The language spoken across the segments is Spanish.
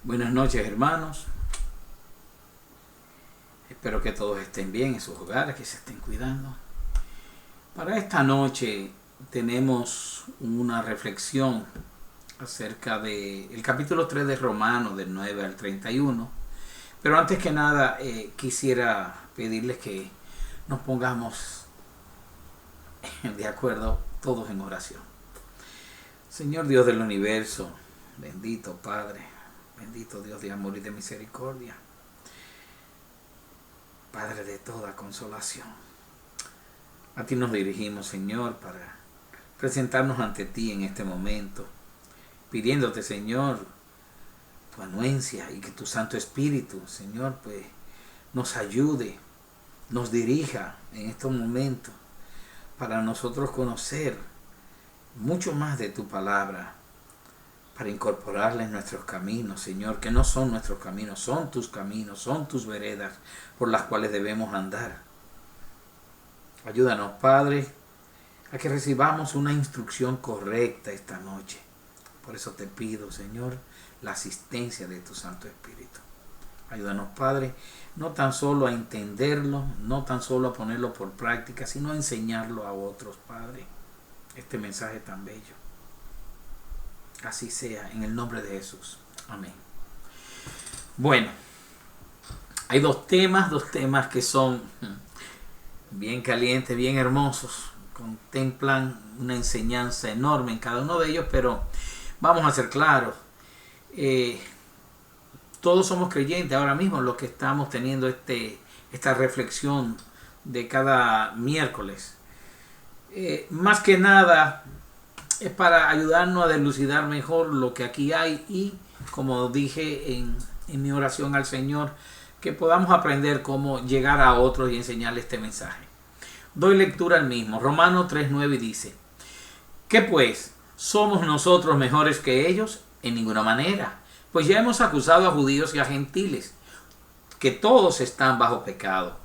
Buenas noches, hermanos. Espero que todos estén bien en sus hogares, que se estén cuidando. Para esta noche tenemos una reflexión acerca del capítulo 3 de Romanos, del 9 al 31. Pero antes que nada, quisiera pedirles que nos pongamos de acuerdo todos en oración. Señor Dios del universo, bendito Padre, bendito Dios de amor y de misericordia, Padre de toda consolación. A ti nos dirigimos, Señor, para presentarnos ante ti en este momento, pidiéndote, Señor, tu anuencia y que tu Santo Espíritu, Señor, pues nos ayude, nos dirija en estos momentos para nosotros conocer mucho más de tu palabra, para incorporarla en nuestros caminos, Señor, que no son nuestros caminos, son tus veredas por las cuales debemos andar. Ayúdanos, Padre, a que recibamos una instrucción correcta esta noche. Por eso te pido, Señor, la asistencia de tu Santo Espíritu. Ayúdanos, Padre, no tan solo a entenderlo, no tan solo a ponerlo por práctica, sino a enseñarlo a otros, Padre, este mensaje tan bello. Así sea, en el nombre de Jesús. Amén. Bueno, hay dos temas que son bien calientes, bien hermosos. Contemplan una enseñanza enorme en cada uno de ellos, pero vamos a ser claros. Todos somos creyentes ahora mismo, los que estamos teniendo esta reflexión de cada miércoles. Más que nada es para ayudarnos a dilucidar mejor lo que aquí hay y, como dije en mi oración al Señor, que podamos aprender cómo llegar a otros y enseñarles este mensaje. Doy lectura al mismo. Romanos 3:9 dice: ¿qué pues? ¿Somos nosotros mejores que ellos? En ninguna manera. Pues ya hemos acusado a judíos y a gentiles, que todos están bajo pecado.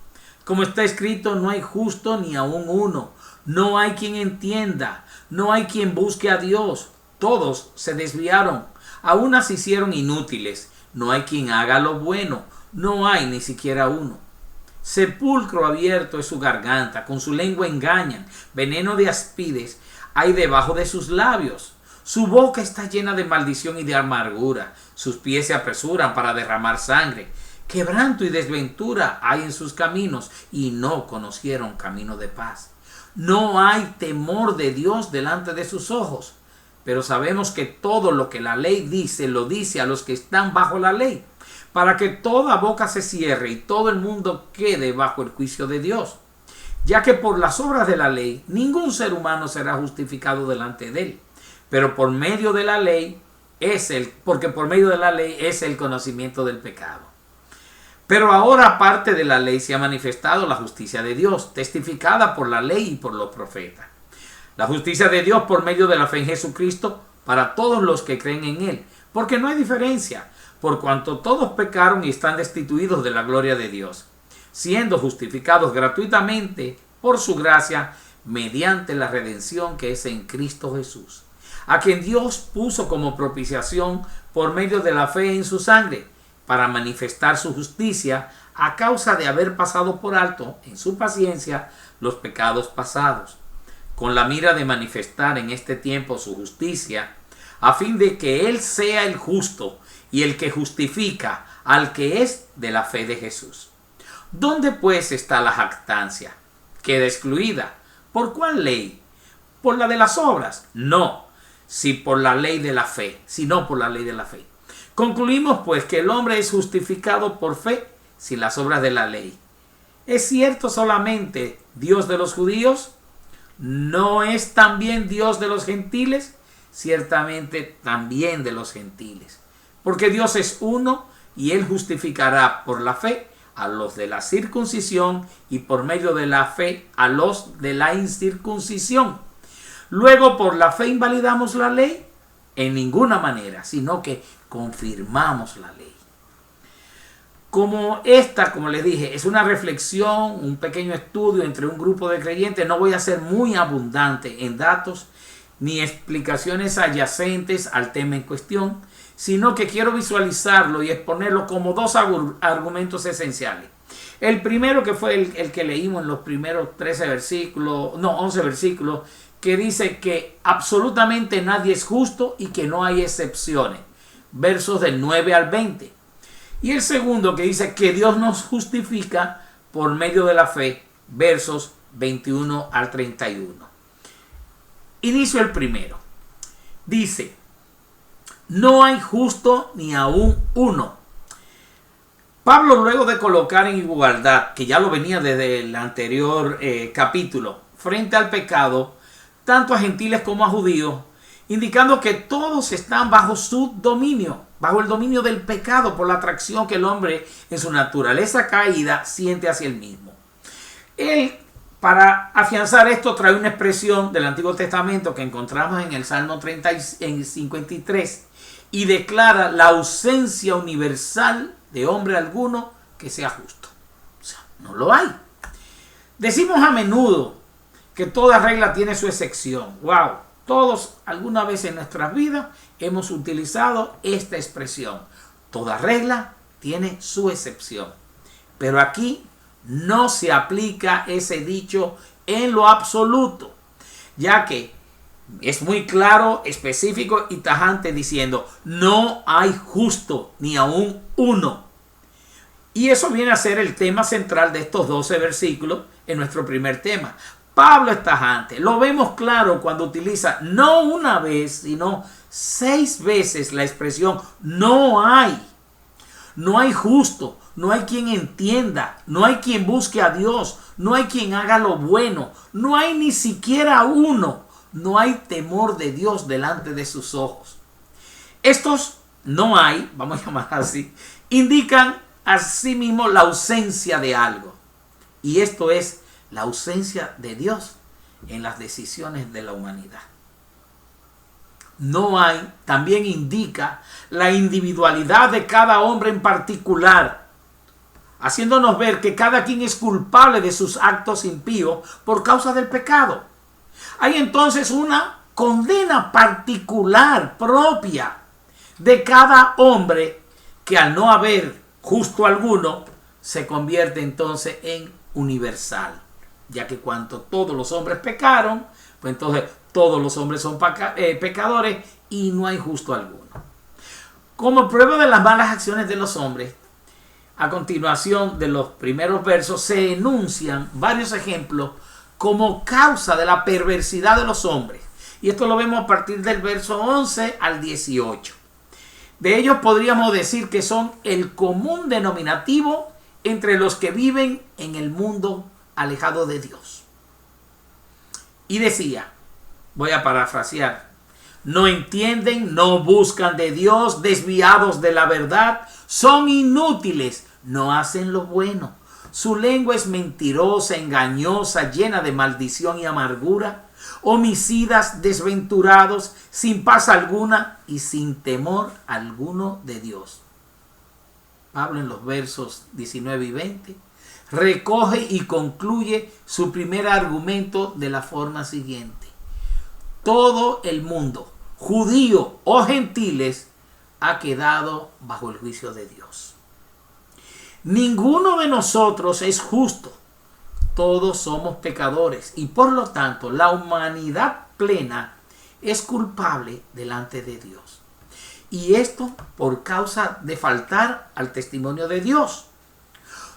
Como está escrito, no hay justo ni aun uno. No hay quien entienda. No hay quien busque a Dios. Todos se desviaron. A unas se hicieron inútiles. No hay quien haga lo bueno. No hay ni siquiera uno. Sepulcro abierto es su garganta. Con su lengua engañan. Veneno de áspides hay debajo de sus labios. Su boca está llena de maldición y de amargura. Sus pies se apresuran para derramar sangre. Quebranto y desventura hay en sus caminos, y no conocieron camino de paz. No hay temor de Dios delante de sus ojos. Pero sabemos que todo lo que la ley dice, lo dice a los que están bajo la ley, para que toda boca se cierre y todo el mundo quede bajo el juicio de Dios. Ya que por las obras de la ley, ningún ser humano será justificado delante de él. Pero por medio de la ley porque por medio de la ley es el conocimiento del pecado. Pero ahora, aparte de la ley, se ha manifestado la justicia de Dios, testificada por la ley y por los profetas. La justicia de Dios por medio de la fe en Jesucristo para todos los que creen en Él, porque no hay diferencia, por cuanto todos pecaron y están destituidos de la gloria de Dios, siendo justificados gratuitamente por su gracia mediante la redención que es en Cristo Jesús, a quien Dios puso como propiciación por medio de la fe en su sangre, para manifestar su justicia a causa de haber pasado por alto en su paciencia los pecados pasados, con la mira de manifestar en este tiempo su justicia, a fin de que Él sea el justo y el que justifica al que es de la fe de Jesús. ¿Dónde pues está la jactancia? Queda excluida. ¿Por cuál ley? ¿Por la de las obras? No, si por la ley de la fe, sino por la ley de la fe. Concluimos pues que el hombre es justificado por fe sin las obras de la ley. ¿Es cierto solamente Dios de los judíos? ¿No es también Dios de los gentiles? Ciertamente también de los gentiles. Porque Dios es uno y Él justificará por la fe a los de la circuncisión y por medio de la fe a los de la incircuncisión. Luego, ¿por la fe invalidamos la ley? En ninguna manera, sino que confirmamos la ley. Como les dije, es una reflexión, un pequeño estudio entre un grupo de creyentes, no voy a ser muy abundante en datos ni explicaciones adyacentes al tema en cuestión, sino que quiero visualizarlo y exponerlo como dos argumentos esenciales. El primero, que fue el que leímos en los primeros 11 versículos, que dice que absolutamente nadie es justo y que no hay excepciones. Versos del 9 al 20. Y el segundo, que dice que Dios nos justifica por medio de la fe. Versos 21 al 31. Inicio el primero. Dice: no hay justo ni aún uno. Pablo, luego de colocar en igualdad, que ya lo venía desde el anterior capítulo, frente al pecado, tanto a gentiles como a judíos, indicando que todos están bajo su dominio, bajo el dominio del pecado, por la atracción que el hombre en su naturaleza caída siente hacia él mismo. Él, para afianzar esto, trae una expresión del Antiguo Testamento que encontramos en el Salmo 53 y declara la ausencia universal de hombre alguno que sea justo. O sea, no lo hay. Decimos a menudo que toda regla tiene su excepción. ¡Wow! Todos alguna vez en nuestras vidas hemos utilizado esta expresión. Toda regla tiene su excepción. Pero aquí no se aplica ese dicho en lo absoluto, ya que es muy claro, específico y tajante diciendo: no hay justo ni aún uno. Y eso viene a ser el tema central de estos 12 versículos en nuestro primer tema. Pablo es tajante. Lo vemos claro cuando utiliza no una vez, sino 6 veces la expresión no hay. No hay justo, no hay quien entienda, no hay quien busque a Dios, no hay quien haga lo bueno, no hay ni siquiera uno. No hay temor de Dios delante de sus ojos. Estos no hay, vamos a llamar así, indican asimismo la ausencia de algo. Y esto es la ausencia de Dios en las decisiones de la humanidad. No hay también indica la individualidad de cada hombre en particular, haciéndonos ver que cada quien es culpable de sus actos impíos por causa del pecado. Hay entonces una condena particular propia de cada hombre que, al no haber justo alguno, se convierte entonces en universal, ya que cuando todos los hombres pecaron, pues entonces todos los hombres son pecadores y no hay justo alguno. Como prueba de las malas acciones de los hombres, a continuación de los primeros versos se enuncian varios ejemplos como causa de la perversidad de los hombres. Y esto lo vemos a partir del verso 11 al 18. De ellos podríamos decir que son el común denominativo entre los que viven en el mundo alejado de Dios. Y decía, voy a parafrasear: no entienden, no buscan de Dios, desviados de la verdad, son inútiles, no hacen lo bueno. Su lengua es mentirosa, engañosa, llena de maldición y amargura. Homicidas, desventurados, sin paz alguna y sin temor alguno de Dios. Pablo, en los versos 19 y 20, recoge y concluye su primer argumento de la forma siguiente: todo el mundo, judío o gentiles, ha quedado bajo el juicio de Dios. Ninguno de nosotros es justo. Todos somos pecadores y por lo tanto la humanidad plena es culpable delante de Dios. Y esto por causa de faltar al testimonio de Dios.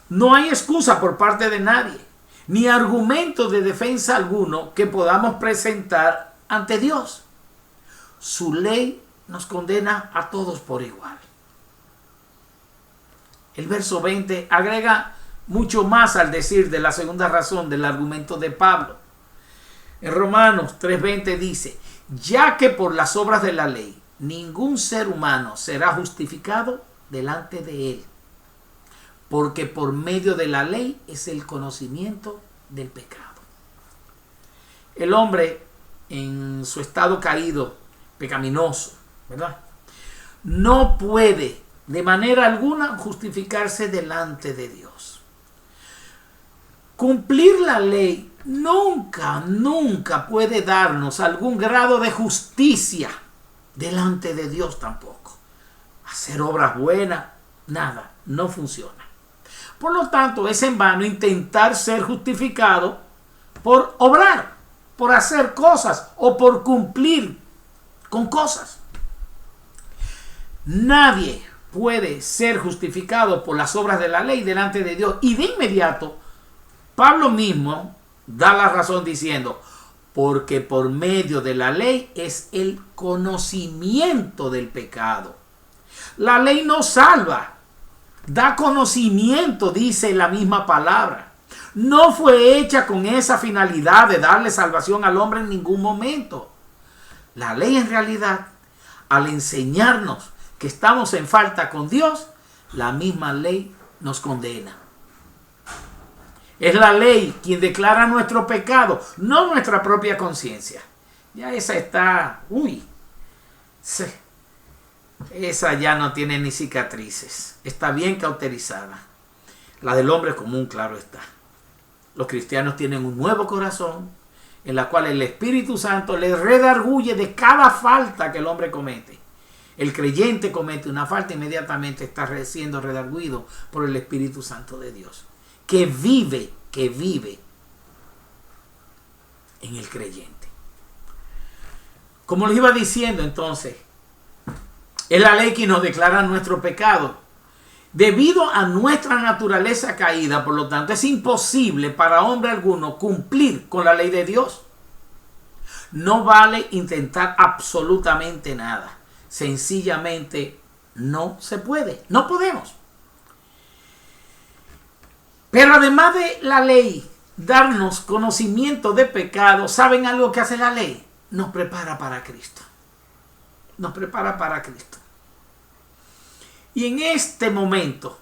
No hay excusa por parte de nadie, ni argumento de defensa alguno que podamos presentar ante Dios. Su ley nos condena a todos por igual. El verso 20 agrega mucho más al decir de la segunda razón del argumento de Pablo. En Romanos 3:20 dice: ya que por las obras de la ley ningún ser humano será justificado delante de él, porque por medio de la ley es el conocimiento del pecado. El hombre, en su estado caído, pecaminoso, ¿verdad?, no puede de manera alguna justificarse delante de Dios. Cumplir la ley nunca puede darnos algún grado de justicia delante de Dios tampoco. hacer obras buenas, nada, no funciona. Por lo tanto, es en vano intentar ser justificado por obrar, por hacer cosas o por cumplir con cosas. Nadie puede ser justificado por las obras de la ley delante de Dios. Y de inmediato, Pablo mismo da la razón diciendo, porque por medio de la ley es el conocimiento del pecado. La ley no salva, da conocimiento, dice la misma palabra. No fue hecha con esa finalidad de darle salvación al hombre en ningún momento. La ley en realidad, al enseñarnos que estamos en falta con Dios, la misma ley nos condena. Es la ley quien declara nuestro pecado, no nuestra propia conciencia. Ya esa está, esa ya no tiene ni cicatrices. Está bien cauterizada. La del hombre común, claro está. Los cristianos tienen un nuevo corazón en la cual el Espíritu Santo les redarguye de cada falta que el hombre comete. El creyente comete una falta, inmediatamente está siendo redarguido por el Espíritu Santo de Dios, que vive en el creyente. Como les iba diciendo entonces, es la ley que nos declara nuestro pecado. Debido a nuestra naturaleza caída, por lo tanto, es imposible para hombre alguno cumplir con la ley de Dios. No vale intentar absolutamente nada. Sencillamente no se puede. No podemos. Pero además de la ley darnos conocimiento de pecado, ¿saben algo que hace la ley? Nos prepara para Cristo. Nos prepara para Cristo. Y en este momento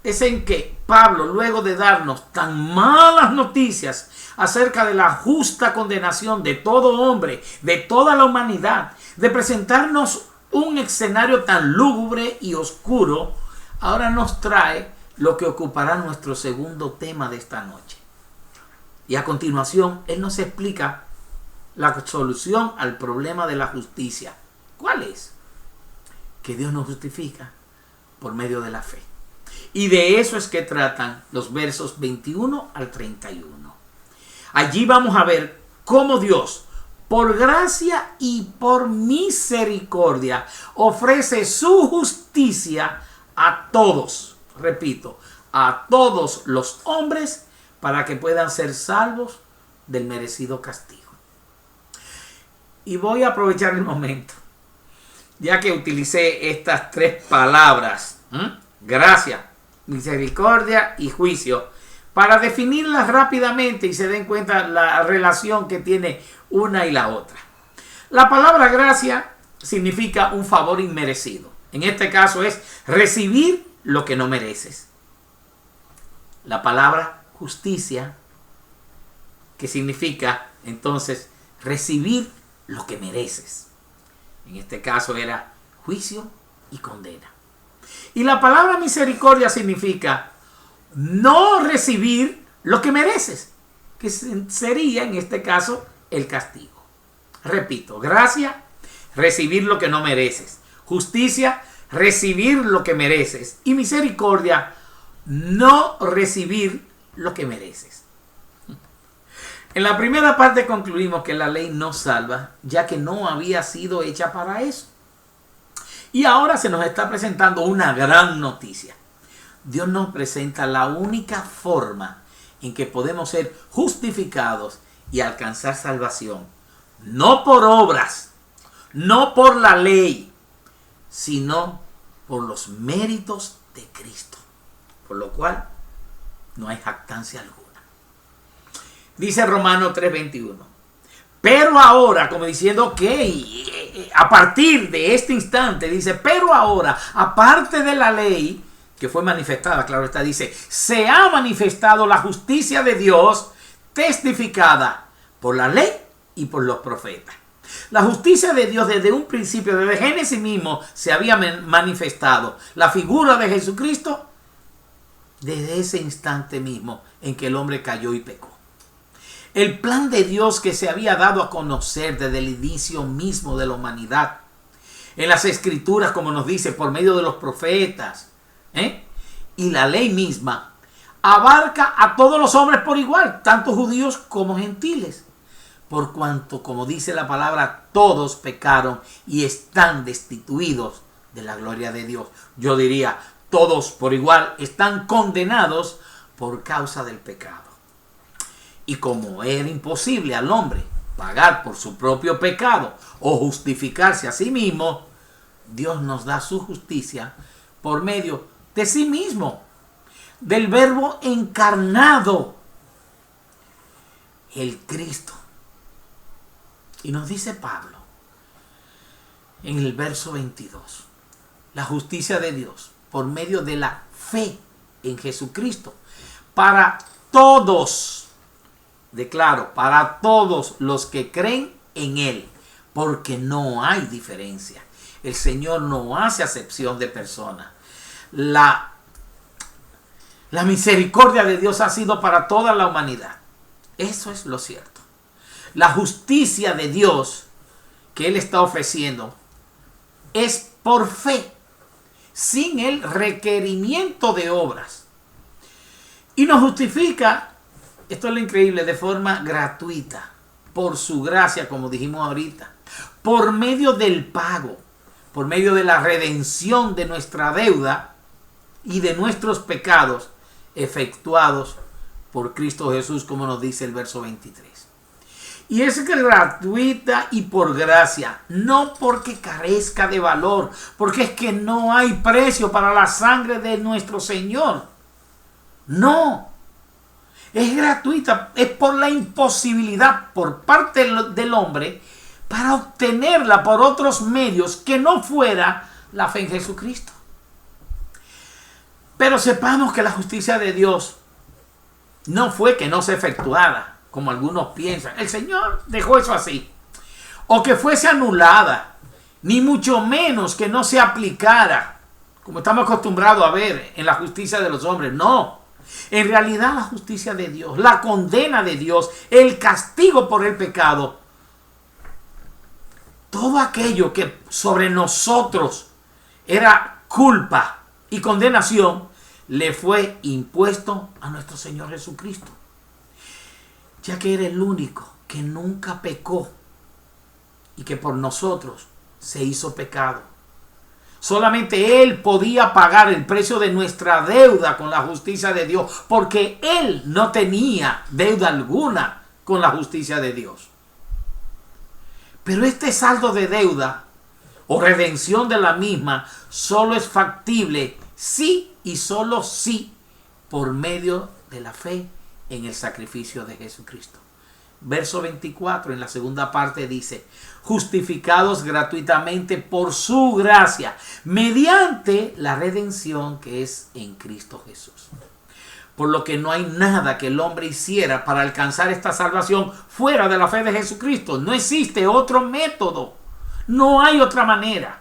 es en que Pablo, luego de darnos tan malas noticias acerca de la justa condenación de todo hombre, de toda la humanidad, de presentarnos un escenario tan lúgubre y oscuro, ahora nos trae lo que ocupará nuestro segundo tema de esta noche. Y a continuación, él nos explica la solución al problema de la justicia. ¿Cuál es? Que Dios nos justifica por medio de la fe. Y de eso es que tratan los versos 21 al 31. Allí vamos a ver cómo Dios, por gracia y por misericordia, ofrece su justicia a todos. Repito, a todos los hombres para que puedan ser salvos del merecido castigo. Y voy a aprovechar el momento, ya que utilicé estas tres palabras, gracia, misericordia y juicio, para definirlas rápidamente y se den cuenta la relación que tiene una y la otra. La palabra gracia significa un favor inmerecido. En este caso es recibir lo que no mereces. La palabra justicia, que significa entonces recibir lo que mereces. En este caso era juicio y condena. Y la palabra misericordia significa no recibir lo que mereces, que sería en este caso el castigo. Repito, gracia, recibir lo que no mereces. Justicia, recibir lo que mereces. Y misericordia, no recibir lo que mereces. En la primera parte concluimos que la ley no salva, ya que no había sido hecha para eso. Y ahora se nos está presentando una gran noticia. Dios nos presenta la única forma en que podemos ser justificados y alcanzar salvación. No por obras, no por la ley, sino por los méritos de Cristo. Por lo cual no hay jactancia alguna. Dice Romanos 3:21. Pero ahora, como diciendo que a partir de este instante, dice, pero ahora, aparte de la ley, que fue manifestada, claro está, dice, se ha manifestado la justicia de Dios testificada por la ley y por los profetas. La justicia de Dios desde un principio, desde Génesis mismo, se había manifestado. La figura de Jesucristo desde ese instante mismo en que el hombre cayó y pecó. El plan de Dios que se había dado a conocer desde el inicio mismo de la humanidad en las escrituras, como nos dice, por medio de los profetas, y la ley misma, abarca a todos los hombres por igual, tanto judíos como gentiles. Por cuanto, como dice la palabra, todos pecaron y están destituidos de la gloria de Dios. Yo diría, todos por igual están condenados por causa del pecado. Y como era imposible al hombre pagar por su propio pecado o justificarse a sí mismo, Dios nos da su justicia por medio de sí mismo, del Verbo encarnado, el Cristo. Y nos dice Pablo en el verso 22, la justicia de Dios por medio de la fe en Jesucristo para todos, declaro, para todos los que creen en Él, porque no hay diferencia. El Señor no hace acepción de personas. La misericordia de Dios ha sido para toda la humanidad. Eso es lo cierto. La justicia de Dios que Él está ofreciendo es por fe, sin el requerimiento de obras. Y nos justifica, esto es lo increíble, de forma gratuita, por su gracia, como dijimos ahorita, por medio del pago, por medio de la redención de nuestra deuda y de nuestros pecados efectuados por Cristo Jesús, como nos dice el verso 23. Y es gratuita y por gracia, no porque carezca de valor, porque es que no hay precio para la sangre de nuestro Señor. No, es gratuita, es por la imposibilidad por parte del hombre para obtenerla por otros medios que no fuera la fe en Jesucristo. Pero sepamos que la justicia de Dios no fue que no se efectuara, como algunos piensan. El Señor dejó eso así. O que fuese anulada, ni mucho menos que no se aplicara, como estamos acostumbrados a ver en la justicia de los hombres. No. En realidad la justicia de Dios, la condena de Dios, el castigo por el pecado, todo aquello que sobre nosotros era culpa y condenación, le fue impuesto a nuestro Señor Jesucristo, ya que era el único que nunca pecó y que por nosotros se hizo pecado. Solamente Él podía pagar el precio de nuestra deuda con la justicia de Dios, porque Él no tenía deuda alguna con la justicia de Dios. Pero este saldo de deuda o redención de la misma solo es factible sí y solo sí por medio de la fe en el sacrificio de Jesucristo. Verso 24 en la segunda parte dice: justificados gratuitamente por su gracia, mediante la redención que es en Cristo Jesús. Por lo que no hay nada que el hombre hiciera para alcanzar esta salvación fuera de la fe de Jesucristo. No existe otro método, no hay otra manera.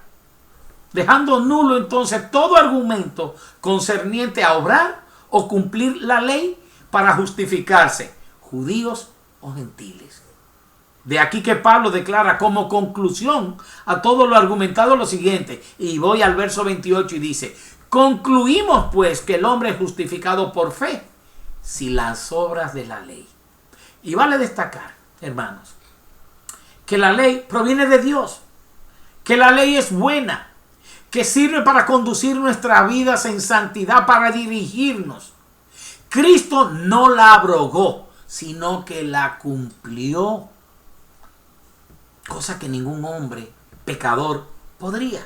Dejando nulo entonces todo argumento concerniente a obrar o cumplir la ley para justificarse, judíos o gentiles. De aquí que Pablo declara como conclusión a todo lo argumentado lo siguiente, y voy al verso 28 y dice: concluimos pues que el hombre es justificado por fe, sin las obras de la ley. Y vale destacar, hermanos, que la ley proviene de Dios, que la ley es buena, que sirve para conducir nuestras vidas en santidad, para dirigirnos. Cristo no la abrogó, sino que la cumplió, cosa que ningún hombre pecador podría.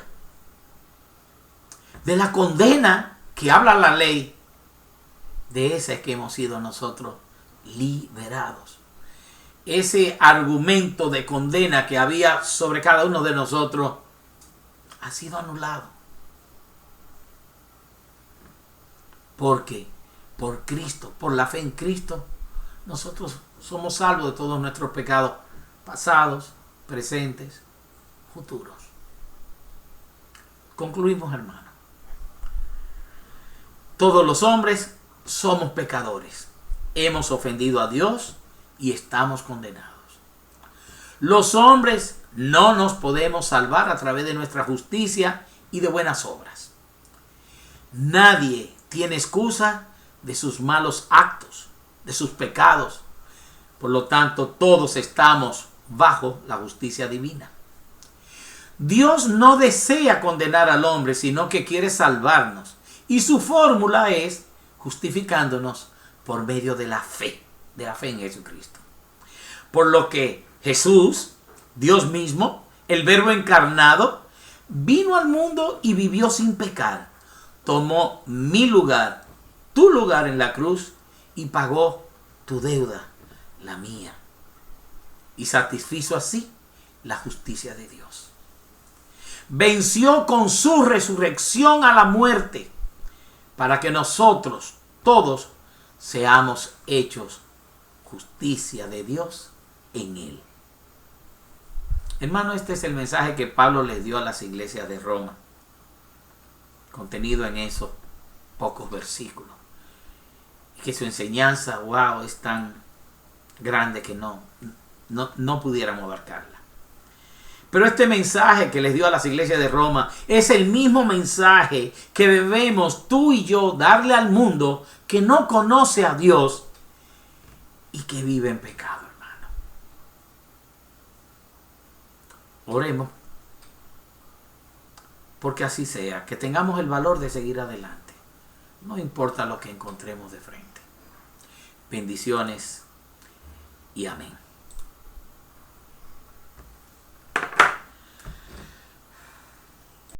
De la condena que habla la ley, de esa es que hemos sido nosotros liberados. Ese argumento de condena que había sobre cada uno de nosotros ha sido anulado. Porque por Cristo, por la fe en Cristo, nosotros somos salvos de todos nuestros pecados pasados, presentes, futuros. Concluimos, hermano. Todos los hombres somos pecadores. Hemos ofendido a Dios y estamos condenados. Los hombres No nos podemos salvar a través de nuestra justicia y de buenas obras. Nadie tiene excusa de sus malos actos, de sus pecados. Por lo tanto, todos estamos bajo la justicia divina. Dios no desea condenar al hombre, sino que quiere salvarnos. Y su fórmula es justificándonos por medio de la fe en Jesucristo. Por lo que Jesús, Dios mismo, el Verbo encarnado, vino al mundo y vivió sin pecar. Tomó mi lugar, tu lugar en la cruz y pagó tu deuda, la mía. Y satisfizo así la justicia de Dios. Venció con su resurrección a la muerte para que nosotros todos seamos hechos justicia de Dios en Él. Hermano, este es el mensaje que Pablo les dio a las iglesias de Roma, contenido en esos pocos versículos. Y que su enseñanza, wow, es tan grande que no pudiéramos abarcarla. Pero este mensaje que les dio a las iglesias de Roma es el mismo mensaje que debemos tú y yo darle al mundo que no conoce a Dios y que vive en pecado, hermano. Oremos porque así sea, que tengamos el valor de seguir adelante. No importa lo que encontremos de frente. Bendiciones y amén.